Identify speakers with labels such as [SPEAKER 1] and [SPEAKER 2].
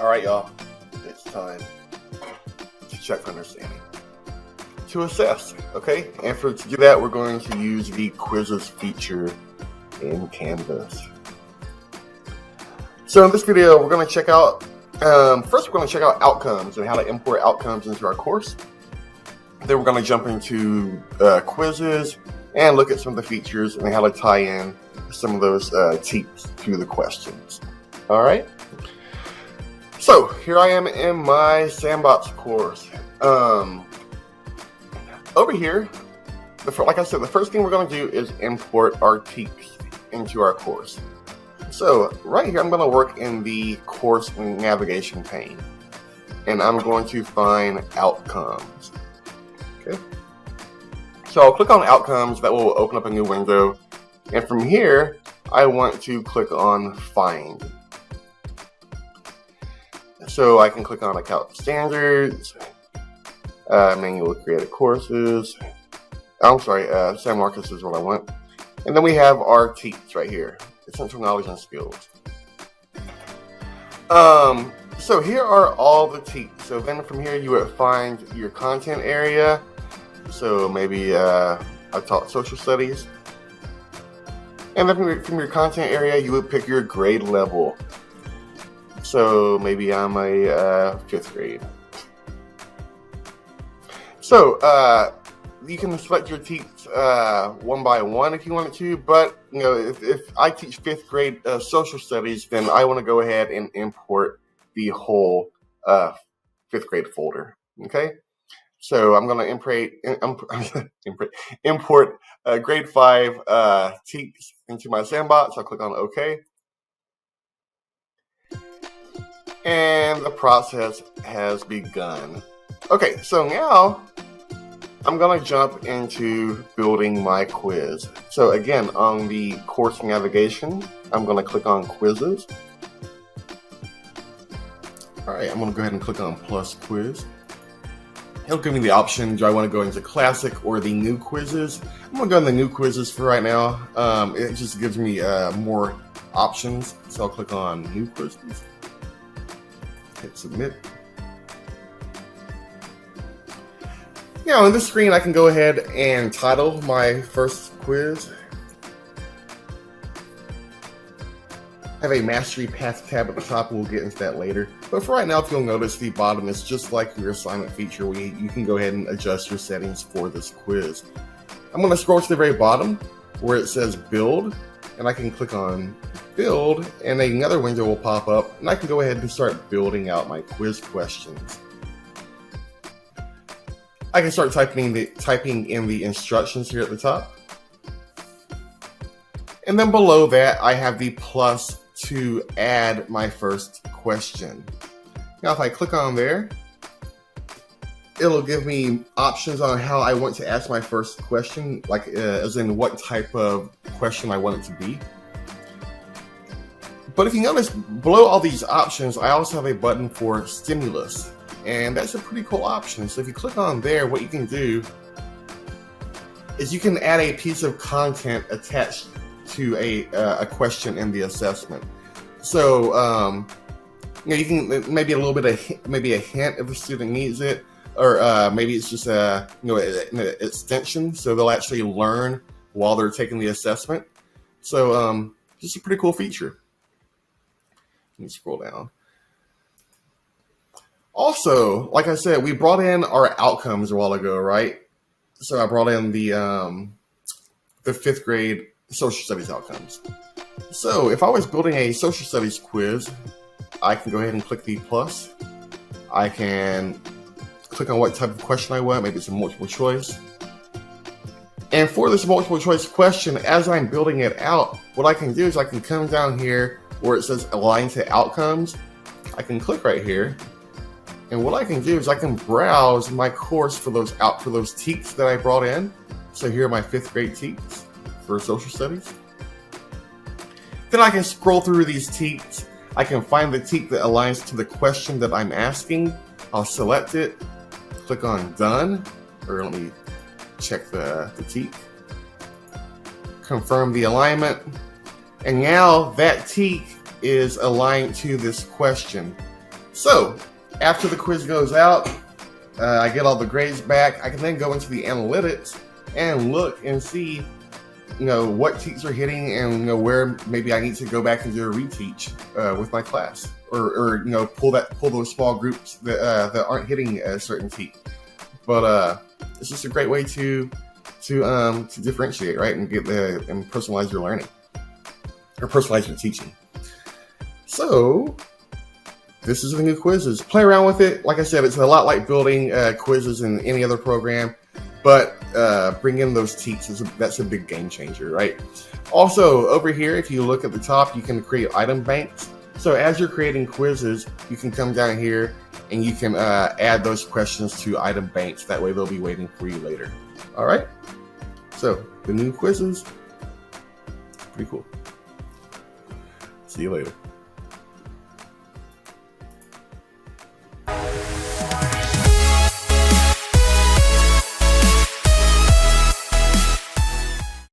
[SPEAKER 1] All right, y'all, it's time to check for understanding, to assess, okay? And to do that, we're going to use the quizzes feature in Canvas. So in this video, we're going to check out, first we're going to check out outcomes and how to import outcomes into our course. Then we're going to jump into quizzes and look at some of the features and how to tie in some of those teams to the questions. All right. So here I am in my sandbox course. Over here, like I said, the first thing we're going to do is import our teams into our course. So right here, I'm going to work in the course navigation pane, and I'm going to find outcomes. Okay. So I'll click on outcomes. That will open up a new window, and from here, I want to click on find. So I can click on account standards, manual created courses. I'm sorry, San Marcos is what I want. And then we have our teams right here, essential knowledge and skills. So here are all the teams. So then from here you would find your content area. So maybe I taught social studies. And then from your content area you would pick your grade level. So maybe I'm a 5th grade. So you can select your teams one by one if you wanted to, but you know, if I teach 5th grade social studies, then I want to go ahead and import the whole 5th grade folder. Okay, so I'm going to import grade 5 teams into my sandbox. I'll click on OK. And the process has begun. Okay, so now I'm going to jump into building my quiz. So again, on the course navigation, I'm going to click on quizzes. All right, I'm going to go ahead and click on plus quiz. It'll give me the option, do I want to go into classic or the new quizzes? I'm going to go in the new quizzes for right now. It just gives me more options. So I'll click on new quizzes. Hit submit. Now on this screen, I can go ahead and title my first quiz. I have a mastery path tab at the top, and we'll get into that later. But for right now, if you'll notice, the bottom is just like your assignment feature where you can go ahead and adjust your settings for this quiz. I'm going to scroll to the very bottom where it says build, and I can click on build, and another window will pop up, and I can go ahead and start building out my quiz questions. I can start typing in the instructions here at the top. And then below that, I have the plus to add my first question. Now, if I click on there, it'll give me options on how I want to ask my first question, like as in what type of question I want it to be. But if you notice, below all these options, I also have a button for stimulus. And that's a pretty cool option. So if you click on there, what you can do is you can add a piece of content attached to a question in the assessment. So you can maybe a little bit of maybe a hint if the student needs it, or maybe it's just an extension, so they'll actually learn while they're taking the assessment. So just a pretty cool feature. Let me scroll down. Also, like I said, we brought in our outcomes a while ago, right? So I brought in the 5th grade social studies outcomes. So if I was building a social studies quiz, I can go ahead and click the plus. I can click on what type of question I want. Maybe it's a multiple choice. And for this multiple choice question, as I'm building it out, what I can do is I can come down here where it says align to outcomes. I can click right here. And what I can do is I can browse my course for those TEKs that I brought in. So here are my 5th grade TEKs for social studies. Then I can scroll through these TEKs. I can find the TEK that aligns to the question that I'm asking. I'll select it, click on done, or let me check the TEK. Confirm the alignment. And now that TEK is aligned to this question. So after the quiz goes out, I get all the grades back. I can then go into the analytics and look and see, what teachers are hitting, and where maybe I need to go back and do a reteach with my class, or pull those small groups that aren't hitting a certain teach. But it's just a great way to differentiate, right, and and personalize your learning, or personalize your teaching. So this is the new quizzes. Play around with it. Like I said, it's a lot like building quizzes in any other program, but bring in those teachers. That's a big game changer, right? Also, over here, if you look at the top, you can create item banks. So as you're creating quizzes, you can come down here and you can add those questions to item banks. That way they'll be waiting for you later. All right? So the new quizzes, pretty cool. See you later.